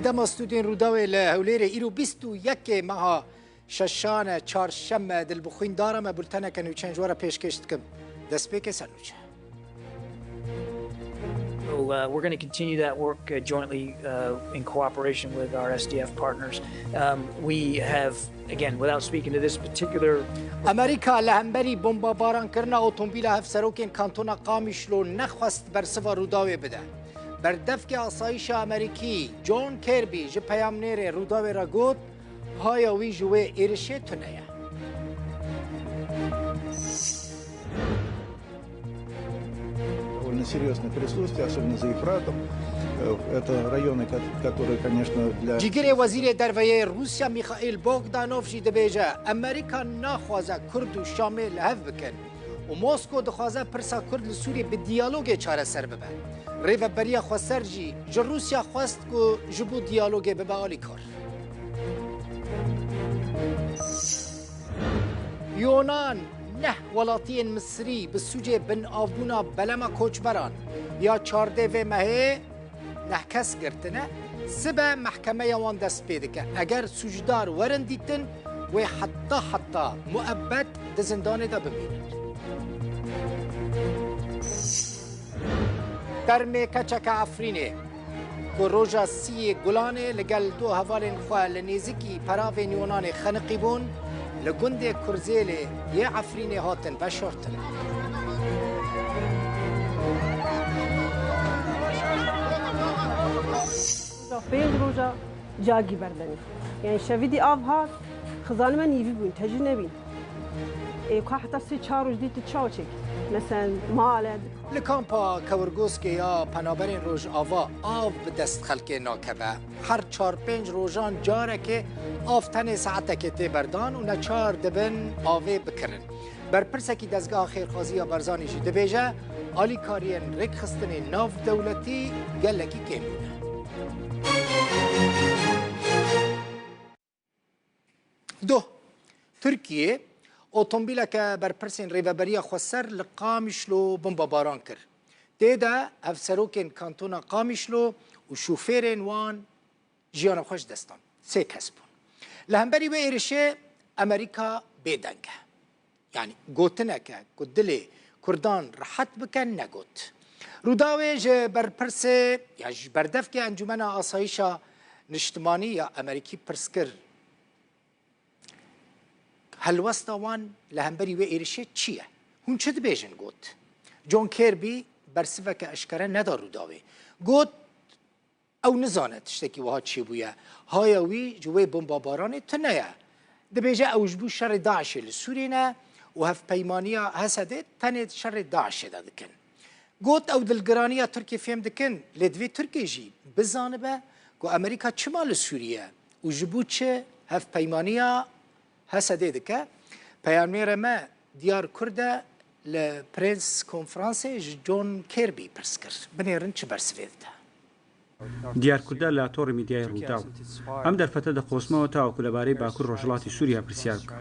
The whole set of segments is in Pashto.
دما ستودین روداوی لهولیر ایرو 21 ماه ششان چهارشنبه دل بخوین دارم بولتنه کنو چند جواره پیشکش کم دست پیک سنوچه. We're going to continue that work jointly in cooperation with our SDF partners. We have, again, without speaking to this particular... امریکا لهمبری بمباران کرنا اتومبیل هفسروکین کانتونا قامیشلو نخواست بر سوا روداوی بده. بردفک آسایش امریکی جون کربی جه پیامنیر روداوی را گوت های وی جوه ایرشه تنیه. Довольно серьезное присутствие, особенно за Ефратом. Это районы, которые, конечно, для... جیگر وزیر درویه روسیا میخائیل بوگدانوف جی دبیجه امریکا نخوازه کرد و شامل هف بکن و موسکو دخوازه پرسا کرد لسوری به دیالوگ چاره سر ببن. ریو بریا خواستر جی جه روسیا خواست که جبو دیالوگ ببه آلی کار. یونان نه ولاتی مصری به سوجه بن آبونا بلما کوچبران یا 14 و مهه نه کس گرتنه سبه محکمه یوان دست پیده که اگر سوجدار ورن دیتن و حتی مؤبد ده زندانه دا ببینن. در میکچک افرینه که روژا سی گلانه لگل دو هوالین خواه لنیزکی پراوین یونان خنقی بون لگند کرزیل یه افرینه هاتن بشورتن. فين روجا جاگی بردنی یعنی شویدی آب هات خزان من یوی بین تجربه نبین که حتی 3-4 روز دیت چاو چک مثلا مالد لکامپا کورگوس که یا پنابرین روز آوا آب به دست خلک ناکبه هر 4-5 روزان جاره که آفتن ساعته که تی بردان و نچار دبن آوه بکرن بر پرسکی دزگاه خیرخوازی یا برزانی جی دبیجه آلی کارین رک خستن ناف دولتی گلکی کمونه. دو ترکیه اتومبیل که بر پرسین ریوبریا خسر لقامیشلو بمباران کرد. دیده افسروکین کانتونا قامیشلو و شوفیرین وان جیان خوش دستان. 3 کس بون. لهمبری و ایرشه امریکا بیدنگه. یعنی گوتنه که گدل کردان راحت بکن نگوت. روداوی جه بر پرسه یا بردف که انجمن آسایش نشتمانی یا امریکی پرسکر هلوستا وان لهمبری و ایرشه چیه؟ هون چه دبیجن گوت؟ جون کربی برسفه که اشکره ندار روداوی گوت او نزانت تشتکی وها چی بویه هایوی جوی بمباران تنیه دبیجه اوجبو شر داعش لسورینه و هف پیمانیا هسده تنید شر داعش دادکن گوت او دلگرانیا ترکی فهم دکن لدوی ترکی جی بزانبه که امریکا چما لسوریه و جبو چه هف پیمانیا هسده دکه پیامنیر ما دیار کرده لپرنس کنفرانسه جون کربی پرس کرد بنیرن چه برسوید ده دیارکردا لە تۆڕی میدیای ڕووداو ئەم دەرفەتە دەخۆسمەوە تاوەکو لەبارەی باکوور ڕۆژهەڵاتی سووریا پرسیار بکە.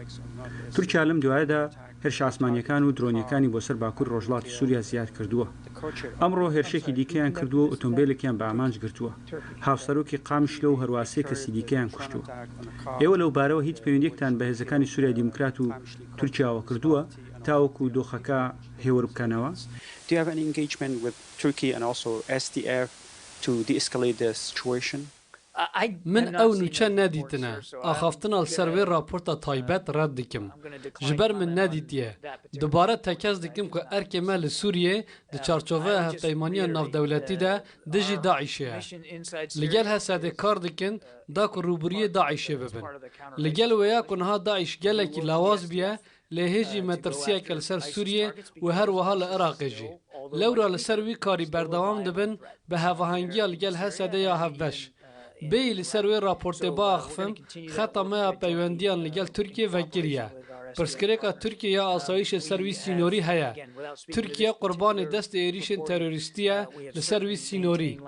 تورکیا لەم دوایەدا هێرش ئاسمانیەکان و درۆنیەکانی بۆ سەر باکوور ڕۆژهەڵاتی سووریا زیاد کردووە. ئەمڕۆ هێرشێکی دیکەیان کردووە و ئۆتۆمبیلێکیان بە ئامانج گرتووە. هاوسەرۆکی قامیشلۆ و هەرواسەی کەسی دیکەیان کوشتووە. ئێوە لەو بارەوە هیچ پەیوەندیەکتان بە هێزەکانی سووریا دیموکرات و تورکیاوە کردووە تاوەکو دۆخەکە هێور بکەنەوە؟ Do you have any engagement with Turkey and also SDF to de-escalate the situation? من او نوچه ندیتنه آخافتنا السروی راپورتا تایبت رد دکم جبر من ندیتیه دوباره تکز دکم که ارکه مال سوریه ده چارچوه هفتایمانی ناف دولتی ده دجی داعشه لگل هسته کار دکن دا که روبروی داعشه ببن لگل ویا کنها داعش گلکی لواز بیه لهجی مترسیه کل سر سوریه و هر وها لعراق جی لورا لسر وی کاری بردوام دبن به هفاهنگی لگل هسته یا هفبش بی لسروی راپورت با اخفم خطا ما پیوندیان لگل ترکیه و گریه پرسکریکا ترکیه یا آسایش سروی سینوری هیا ترکیه قربان دست ایریش تروریستیه لسروی سینوری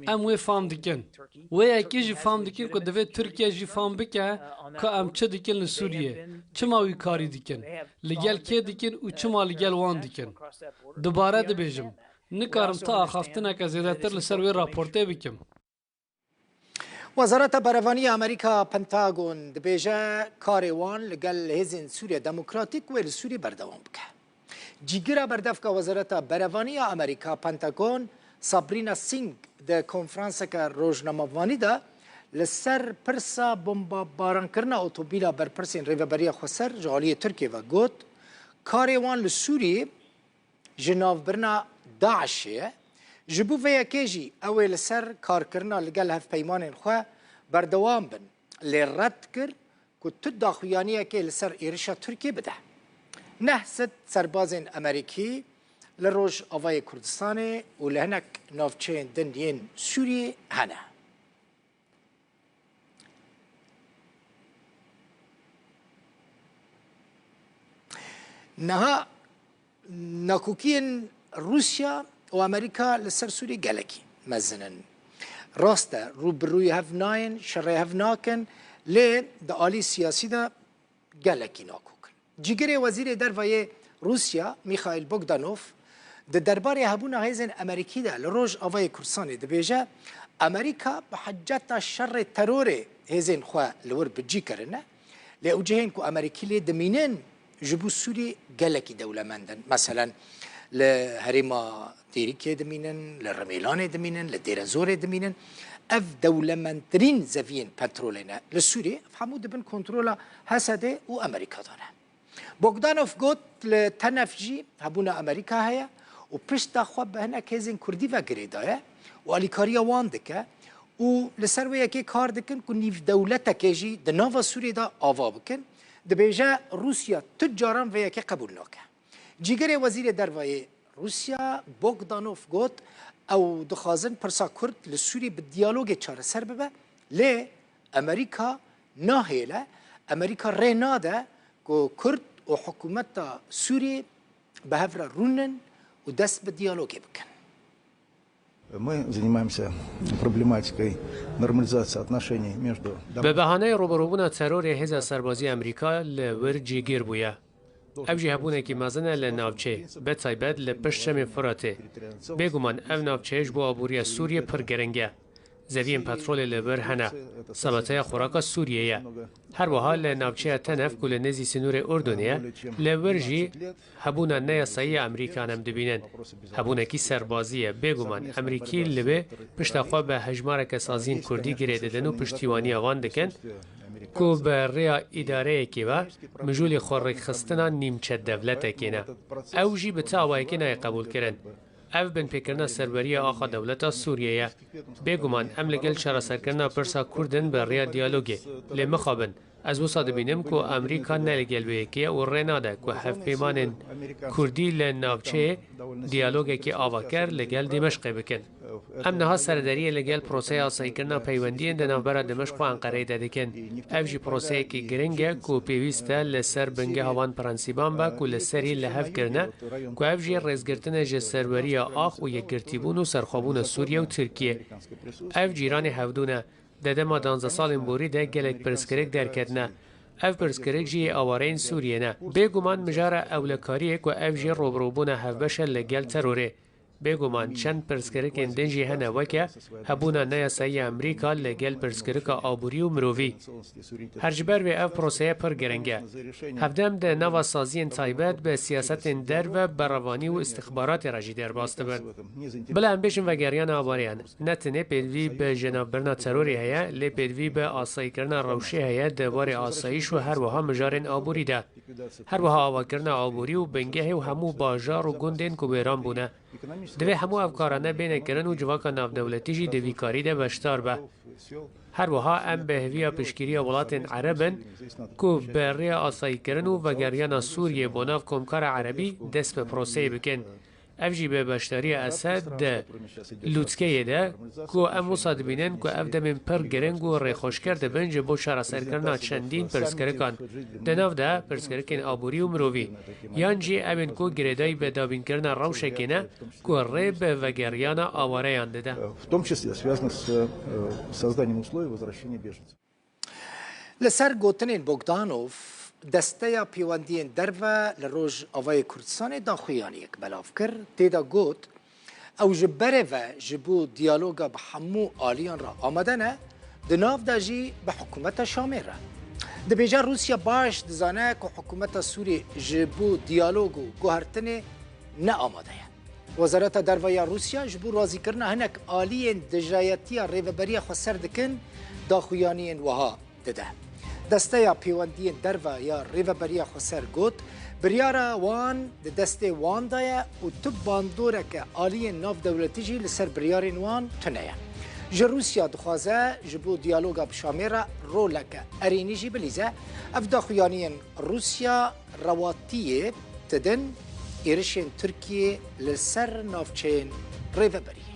ام وی فام دکن وی اکی جی فام دکن که دوی ترکیه جی فام بکه که ام چه دکن لسوریه چما وی کاری دکن لگل که دکن و چما لگل وان دکن دوباره دبیجم نکارم تا آخافتنه که زیادتر لسروی راپورته بکم وزارت برەڤانی ئەمریکا پەنتاگۆن دەبێژە کارێ وان لەگەڵ هێزên سووریا دەموکراتیک وێ لە سووری بەردەوام بکە. جیگرا بەردەفکە وەزارەتە بەرەڤانی ئەمریکا پەنتاگۆن سابرینا سینگ د کۆنفرانسێکە ڕۆژنامەڤانیدا لەسەر پرسا بۆمبارانکردنا ئۆتۆبیلا بەرپرسên rêveberiya Xweser ji aliyê Tirkiyê ve got karê wan li Sûriyê ji navbirina Daişê ye ji bo vê yekê jî ew ê li ser karkirina li gel hevpeymanên xwe berdewam bin lê red kir ku tu daxuyaniyekê li ser êrişa Tirkiye bide. Neh sed serbazên Amerîkî li Rojavayê Kurdistanê û li hinek navçeyên din yên Sûriyê hene. Niha nakokiyên Rusya û Amerîka li ser Sûriyê gelekî mezin. Rast e rûbirûyê hev nayên, şerê hev nakin lê di alî siyasî de gelekî nakokin. Cîgerê Wezîrê Derveyê Rusya Mikhail Bogdanov di derbarê hebûna hêzên Amerîkî de li Rojavayê Kurdistanê dibêje Amerîka bi heceta şerê terorê hêzên xwe li wir bicî kirine lê ew cihên ku Amerîkî lê dimînin ji bo Sûriyê gelekî dewlemendin. Meselen li herêma Têrîkê dimînin, li Remêlanê dimînin, li Dêrezorê dimînin. Ev dewlemendtirîn zeviyên petrolê ne. Li Sûriyê ev hemû dibin kontrola Hesedê û Amerîkada ne. Bogdanov got li tenef jî hebûna Amerîka heye û pişta xwe bi hinek hêzên Kurdî ve girêdaye û alîkariya wan dike û li ser wê yekê kar dikin ku nîvdewletekê jî di nava Sûriyê de ava bikin. Dibêje Rusya tu caran vê yekê qebûl nake. Cîgerê Wezîrê Derveyê Rusya Bogdanov got ew dixwazin pirsa Kurd li Sûriyê bi diyalogê çareser bibe lê Amerîka nahêle Amerîka rê nade ku Kurd û hikûmeta Sûriyê bi hev re rûnin û dest bi diyalogê bikin. Мы занимаемся проблематикой нормализации отношений между... به بهانه روبروبونا ترور هزا سربازی امریکا لور جیگیر بویا. او جی هبونه که مزنه لناوچه به تایبت لپشتم فراته. بگومان او ناوچهش با عبوری سوریه پرگرنگه. زوین پترول لبر هنه. سبته خوراک سوریه. هر وحال لناوچه تنف کل نزی سنور اردنیه لور جی هبونه نیاسایی امریکا نم دبینن. هبونه کی سربازیه بگومان امریکی لبه پشتخوا به هجمارک سازین کردی گریده دنو پشتیوانی آوان دکن کو به ریا اداره کی و مجول خورک خستنا نیمچه دولت کینه. او جی به تاوای کی نه قبول کردن. اف بن فکرنا سربری آخا دولت سوریه بگومان ام لگل شرا سرکرنا پرسا کردن به ریا دیالوگی لی مخابن از وسط بینم کو امریکا نلگل بیکیه و رناده کو هف پیمان کردی لناوچه دیالوگی که آواکر لگل دمشق بکن ام نها سرداری لگل پروسه آسایی کرنا پیوندی دنابرا دمشق و انقره دادکن اف جی پروسه کی گرنگه کو پیوسته لسر بنگه هوان پرانسیبان با کو لسری لحف کرنه کو اف جی رزگرتن جه سربری آخ و یکگرتیبون و سرخوابون سوریه و ترکیه اف جیران هفدونه داده ما 12 سال بوری ده گلک پرسکرک درکت نه. اف پرسکرک جی آوارین سوریه نه. بگومان مجاره اولکاریه که اف جی روبروبونه هفبشه لگل تروره. بگومان چند پرسکرک اندنجی هنه وکه هبونه نیاسایی امریکا لگل پرسکرک آبوری و مروی. هرجبر و اف پروسه پر گرنگه. هفدم ده نوا سازی تایبت به سیاست در و بروانی و استخبارات راجی در باسته بند. بله هم بشن و گریان آواریان. نتنه پیدوی به جناب برنا تروری هیا لی پیدوی به آسایی کرنا روشه هیا دوار آسایش و هر وها مجارن آبوری ده. هر وها آوا کرنا آبوری و بنگه و همو باجار و گندین که بیران بونه. دوی همو افکارانه بین کرن و جواکا نافدولتی جی دوی کاری ده بشتار به. هر وها ام به هویا پشگیری ولات عربن کو بری آسایی کرن و وگریان سوریه بناف کمکار عربی دست به پروسه بکن. افجی به بشتاری اسد ده لوتکه ده کو ام مصاد بینن کو اف دمن پر گرنگ و ریخوش کرده بنج بو شرا سرکرنا چندین پرسکرکان دناو ده پرسکرکن آبوری و مروی یانجی امن کو گریدای به دابین کرنا روشکینه کو ریب وگریان آواره یانده ده В том числе связано с созданием условий возвращения беженцев. لسر گوتنین بوگدانوف دسته پیوندین درو لروج آوای کردستان داخویانی یک بلاف کرد تیدا گوت او جبره و جبو دیالوگا به همو آلیان را آمده نه دناف دا جی به حکومت شامل را دبیجا روسیا باش دزانه که حکومت سوری جبو دیالوگو گوهرتن نه آماده وزارت درویا روسیا جبو رازی کرنا هنک آلین دجایتی ریوبری خو سر دکن داخویانین وها دده دسته یا پیوندی دروا یا ریوبری خو سر گوت بریارا وان د دسته وان دایا و تو باندوره که آلین ناف دولتی جی لسر بریارین وان تنه روسیا دخوازه جبو دیالوگا بشامیره رولک ارینی جی بلیزه اف داخویانین روسیا رواتیه تدن ایرشین ترکیه لسر نافچین ریوبری